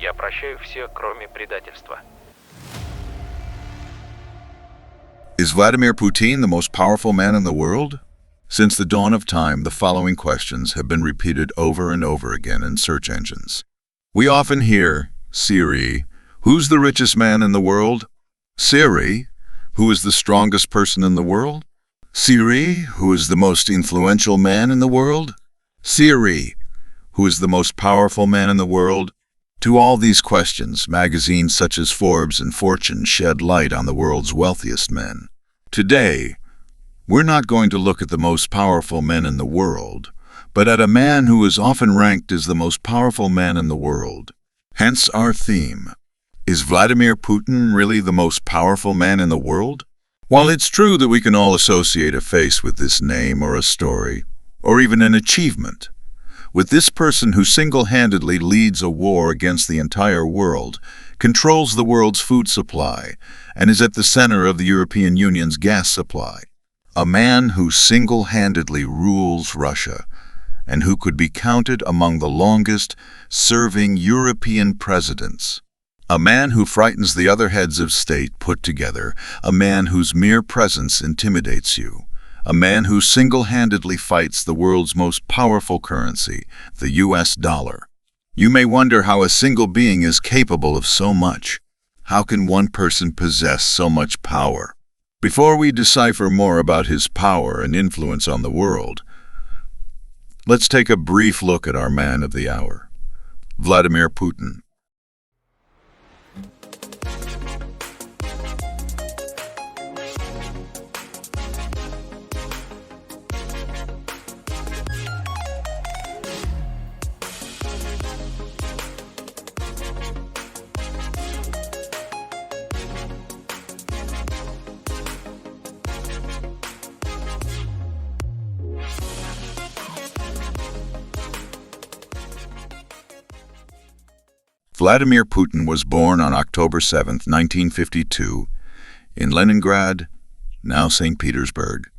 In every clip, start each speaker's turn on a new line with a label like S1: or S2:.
S1: Я прощаю все, кроме предательства.
S2: Is Vladimir Putin the most powerful man in the world? Since the dawn of time, the following questions have been repeated over and over again in search engines. We often hear, Siri, who's the richest man in the world? Siri, who is the strongest person in the world? Siri, who is the most influential man in the world? Siri, who is the most powerful man in the world? To all these questions, magazines such as Forbes and Fortune shed light on the world's wealthiest men. Today, we're not going to look at the most powerful men in the world, but at a man who is often ranked as the most powerful man in the world. Hence our theme. Is Vladimir Putin really the most powerful man in the world? While it's true that we can all associate a face with this name or a story, or even an achievement, with this person who single-handedly leads a war against the entire world, controls the world's food supply, and is at the center of the European Union's gas supply. A man who single-handedly rules Russia, and who could be counted among the longest-serving European presidents. A man who frightens the other heads of state put together, a man whose mere presence intimidates you. A man who single-handedly fights the world's most powerful currency, the US dollar. You may wonder how a single being is capable of so much. How can one person possess so much power? Before we decipher more about his power and influence on the world, let's take a brief look at our man of the hour, Vladimir Putin. Vladimir Putin was born on October 7, 1952, in Leningrad, now St. Petersburg,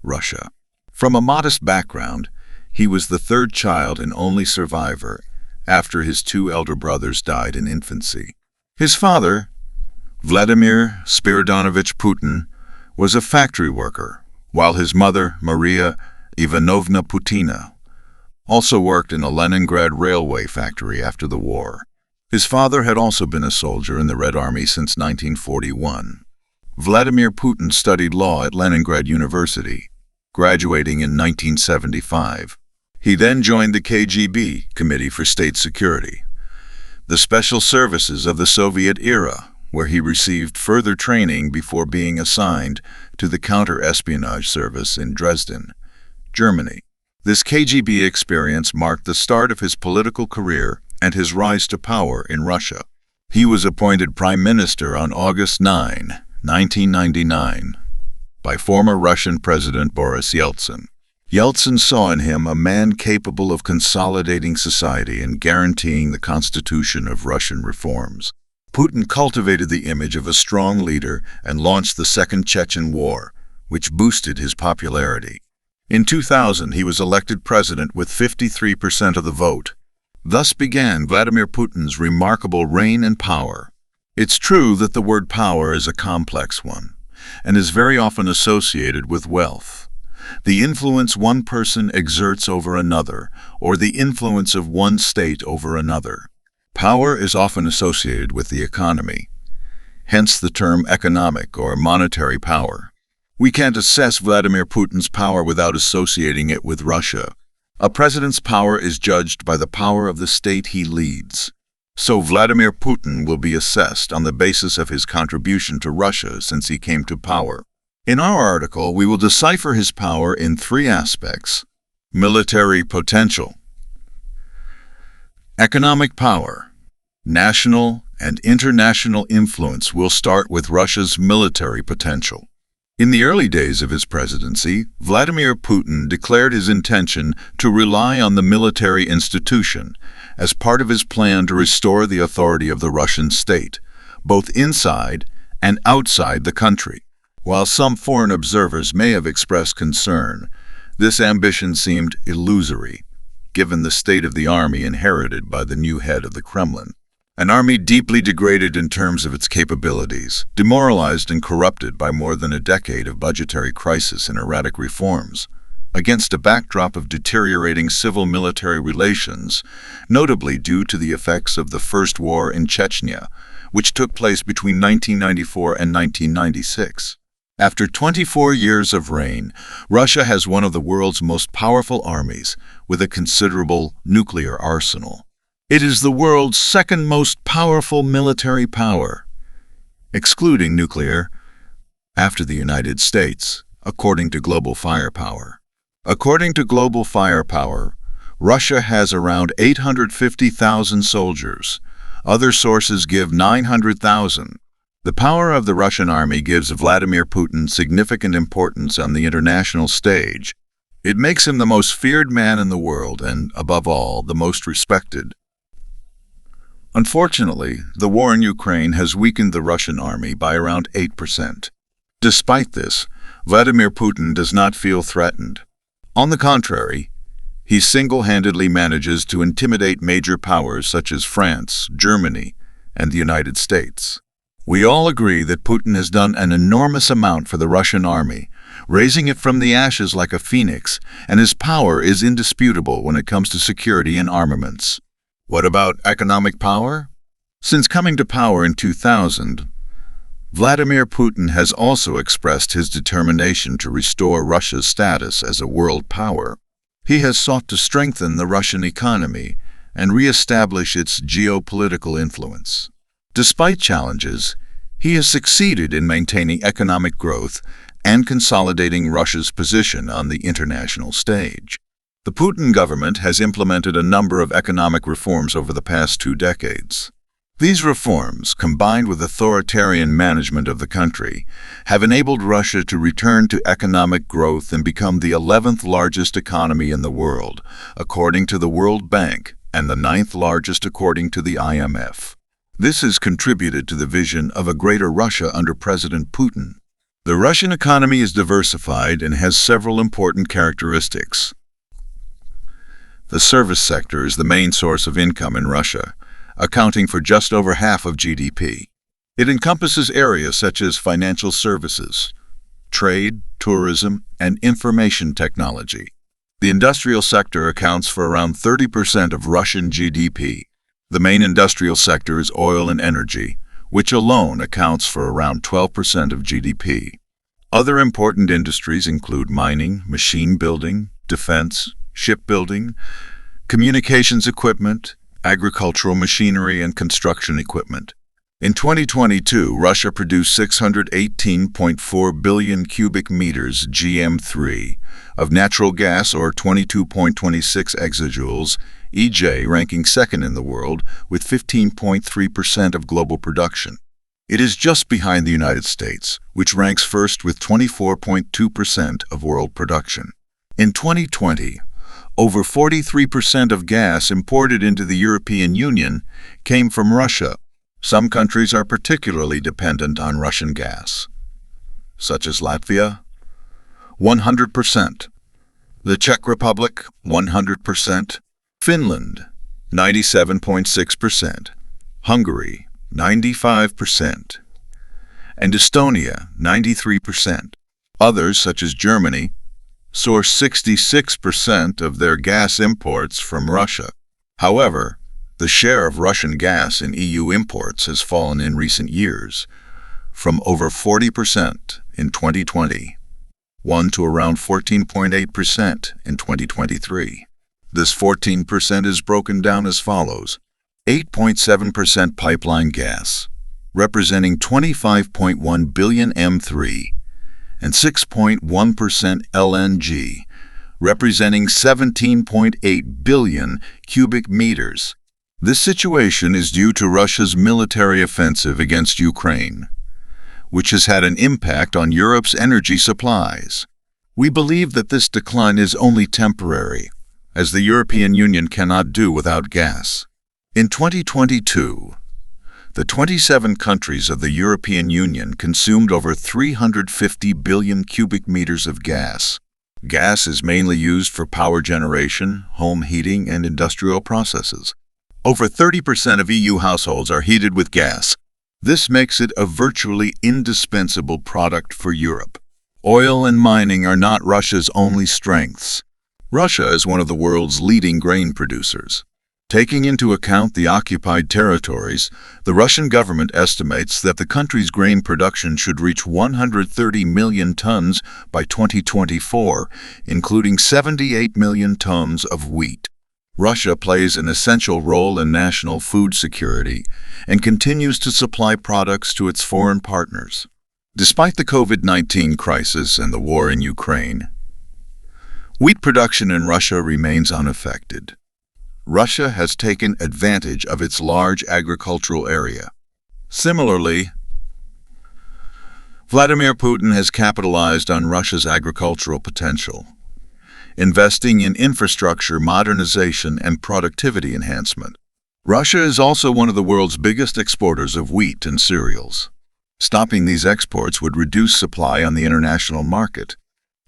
S2: Russia. From a modest background, he was the third child and only survivor after his two elder brothers died in infancy. His father, Vladimir Spiridonovich Putin, was a factory worker, while his mother, Maria Ivanovna Putina, also worked in a Leningrad railway factory after the war. His father had also been a soldier in the Red Army since 1941. Vladimir Putin studied law at Leningrad University, graduating in 1975. He then joined the KGB, Committee for State Security, the special services of the Soviet era, where he received further training before being assigned to the counter-espionage service in Dresden, Germany. This KGB experience marked the start of his political career and his rise to power in Russia. He was appointed Prime Minister on August 9, 1999, by former Russian President Boris Yeltsin. Yeltsin saw in him a man capable of consolidating society and guaranteeing the constitution of Russian reforms. Putin cultivated the image of a strong leader and launched the Second Chechen War, which boosted his popularity. In 2000, he was elected president with 53% of the vote. Thus began Vladimir Putin's remarkable reign and power. It's true that the word power is a complex one, and is very often associated with wealth. The influence one person exerts over another, or the influence of one state over another. Power is often associated with the economy, hence the term economic or monetary power. We can't assess Vladimir Putin's power without associating it with Russia. A president's power is judged by the power of the state he leads. So Vladimir Putin will be assessed on the basis of his contribution to Russia since he came to power. In our article, we will decipher his power in three aspects: military potential, economic power, national and international influence. We'll start with Russia's military potential. In the early days of his presidency, Vladimir Putin declared his intention to rely on the military institution as part of his plan to restore the authority of the Russian state, both inside and outside the country. While some foreign observers may have expressed concern, this ambition seemed illusory, given the state of the army inherited by the new head of the Kremlin. An army deeply degraded in terms of its capabilities, demoralized and corrupted by more than a decade of budgetary crisis and erratic reforms, against a backdrop of deteriorating civil-military relations, notably due to the effects of the First War in Chechnya, which took place between 1994 and 1996. After 24 years of reign, Russia has one of the world's most powerful armies, with a considerable nuclear arsenal. It is the world's second most powerful military power, excluding nuclear, after the United States, according to Global Firepower. According to Global Firepower, Russia has around 850,000 soldiers. Other sources give 900,000. The power of the Russian army gives Vladimir Putin significant importance on the international stage. It makes him the most feared man in the world and, above all, the most respected. Unfortunately, the war in Ukraine has weakened the Russian army by around 8%. Despite this, Vladimir Putin does not feel threatened. On the contrary, he single-handedly manages to intimidate major powers such as France, Germany, and the United States. We all agree that Putin has done an enormous amount for the Russian army, raising it from the ashes like a phoenix, and his power is indisputable when it comes to security and armaments. What about economic power? Since coming to power in 2000, Vladimir Putin has also expressed his determination to restore Russia's status as a world power. He has sought to strengthen the Russian economy and re-establish its geopolitical influence. Despite challenges, he has succeeded in maintaining economic growth and consolidating Russia's position on the international stage. The Putin government has implemented a number of economic reforms over the past 2 decades. These reforms, combined with authoritarian management of the country, have enabled Russia to return to economic growth and become the 11th largest economy in the world, according to the World Bank, and the 9th largest according to the IMF. This has contributed to the vision of a greater Russia under President Putin. The Russian economy is diversified and has several important characteristics. The service sector is the main source of income in Russia, accounting for just over half of GDP. It encompasses areas such as financial services, trade, tourism, and information technology. The industrial sector accounts for around 30% of Russian GDP. The main industrial sector is oil and energy, which alone accounts for around 12% of GDP. Other important industries include mining, machine building, defense, shipbuilding, communications equipment, agricultural machinery, and construction equipment. In 2022, Russia produced 618.4 billion cubic meters GM3 of natural gas, or 22.26 exajoules, EJ, ranking second in the world with 15.3% of global production. It is just behind the United States, which ranks first with 24.2% of world production. In 2020, over 43% of gas imported into the European Union came from Russia. Some countries are particularly dependent on Russian gas, such as Latvia, 100%, the Czech Republic, 100%, Finland, 97.6%, Hungary, 95%, and Estonia, 93%. Others, such as Germany, source 66% of their gas imports from Russia. However, the share of Russian gas in EU imports has fallen in recent years, from over 40% in 2020, to around 14.8% in 2023. This 14% is broken down as follows: 8.7% pipeline gas, representing 25.1 billion M3, and 6.1% LNG, representing 17.8 billion cubic meters. This situation is due to Russia's military offensive against Ukraine, which has had an impact on Europe's energy supplies. We believe that this decline is only temporary, as the European Union cannot do without gas. In 2022, the 27 countries of the European Union consumed over 350 billion cubic meters of gas. Gas is mainly used for power generation, home heating, and industrial processes. Over 30% of EU households are heated with gas. This makes it a virtually indispensable product for Europe. Oil and mining are not Russia's only strengths. Russia is one of the world's leading grain producers. Taking into account the occupied territories, the Russian government estimates that the country's grain production should reach 130 million tons by 2024, including 78 million tons of wheat. Russia plays an essential role in national food security and continues to supply products to its foreign partners. Despite the COVID-19 crisis and the war in Ukraine, wheat production in Russia remains unaffected. Russia has taken advantage of its large agricultural area. Similarly, Vladimir Putin has capitalized on Russia's agricultural potential, investing in infrastructure modernization and productivity enhancement. Russia is also one of the world's biggest exporters of wheat and cereals. Stopping these exports would reduce supply on the international market.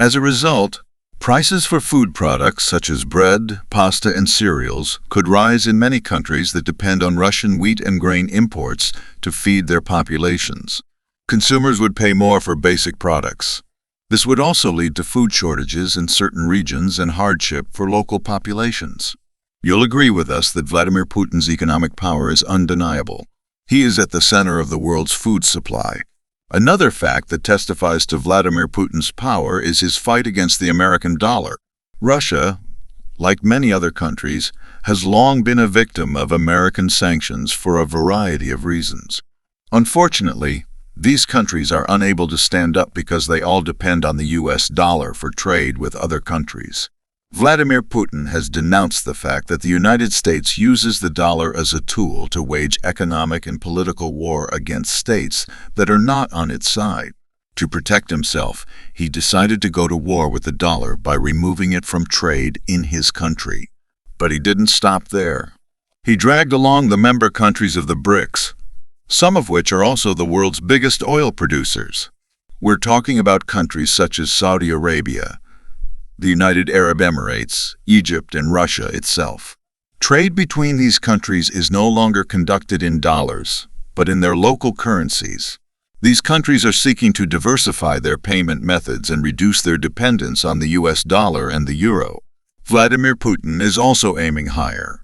S2: As a result, prices for food products such as bread, pasta, and cereals could rise in many countries that depend on Russian wheat and grain imports to feed their populations. Consumers would pay more for basic products. This would also lead to food shortages in certain regions and hardship for local populations. You'll agree with us that Vladimir Putin's economic power is undeniable. He is at the center of the world's food supply. Another fact that testifies to Vladimir Putin's power is his fight against the American dollar. Russia, like many other countries, has long been a victim of American sanctions for a variety of reasons. Unfortunately, these countries are unable to stand up because they all depend on the US dollar for trade with other countries. Vladimir Putin has denounced the fact that the United States uses the dollar as a tool to wage economic and political war against states that are not on its side. To protect himself, he decided to go to war with the dollar by removing it from trade in his country. But he didn't stop there. He dragged along the member countries of the BRICS, some of which are also the world's biggest oil producers. We're talking about countries such as Saudi Arabia, the United Arab Emirates, Egypt, and Russia itself. Trade between these countries is no longer conducted in dollars, but in their local currencies. These countries are seeking to diversify their payment methods and reduce their dependence on the US dollar and the euro. Vladimir Putin is also aiming higher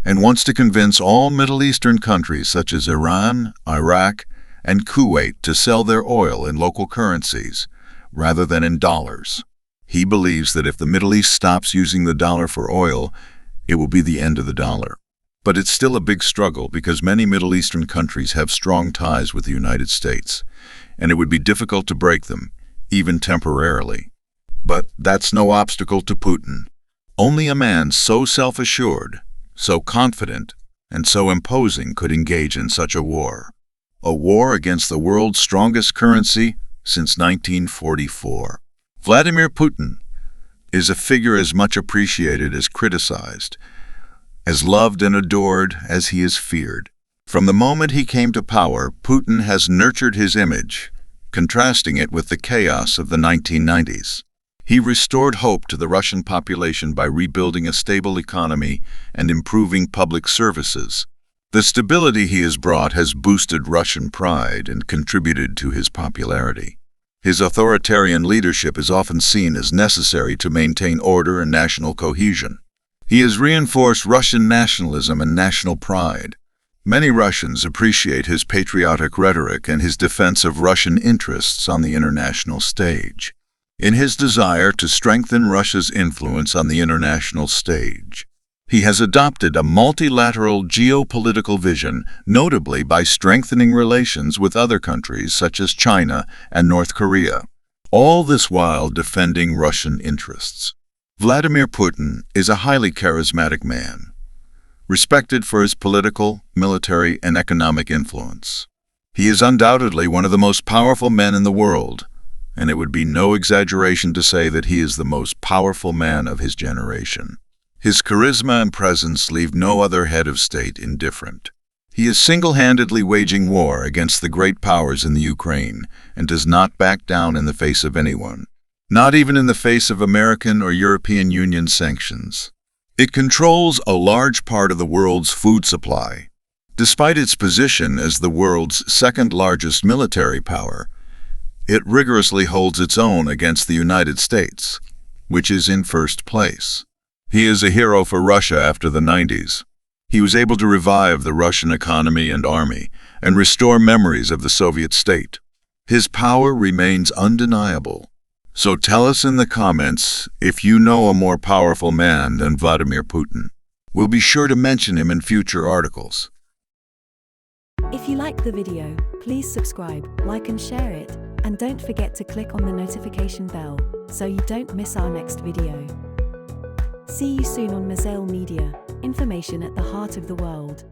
S2: and wants to convince all Middle Eastern countries such as Iran, Iraq, and Kuwait to sell their oil in local currencies rather than in dollars. He believes that if the Middle East stops using the dollar for oil, it will be the end of the dollar. But it's still a big struggle because many Middle Eastern countries have strong ties with the United States, and it would be difficult to break them, even temporarily. But that's no obstacle to Putin. Only a man so self-assured, so confident, and so imposing could engage in such a war. A war against the world's strongest currency since 1944. Vladimir Putin is a figure as much appreciated as criticized, as loved and adored as he is feared. From the moment he came to power, Putin has nurtured his image, contrasting it with the chaos of the 1990s. He restored hope to the Russian population by rebuilding a stable economy and improving public services. The stability he has brought has boosted Russian pride and contributed to his popularity. His authoritarian leadership is often seen as necessary to maintain order and national cohesion. He has reinforced Russian nationalism and national pride. Many Russians appreciate his patriotic rhetoric and his defense of Russian interests on the international stage. In his desire to strengthen Russia's influence on the international stage, he has adopted a multilateral geopolitical vision, notably by strengthening relations with other countries such as China and North Korea, all this while defending Russian interests. Vladimir Putin is a highly charismatic man, respected for his political, military, and economic influence. He is undoubtedly one of the most powerful men in the world, and it would be no exaggeration to say that he is the most powerful man of his generation. His charisma and presence leave no other head of state indifferent. He is single-handedly waging war against the great powers in the Ukraine and does not back down in the face of anyone, not even in the face of American or European Union sanctions. It controls a large part of the world's food supply. Despite its position as the world's second-largest military power, it rigorously holds its own against the United States, which is in first place. He is a hero for Russia after the 90s. He was able to revive the Russian economy and army and restore memories of the Soviet state. His power remains undeniable. So tell us in the comments if you know a more powerful man than Vladimir Putin. We'll be sure to mention him in future articles.
S3: If you liked the video, please subscribe, like and share it, and don't forget to click on the notification bell so you don't miss our next video. See you soon on Mazel Media, information at the heart of the world.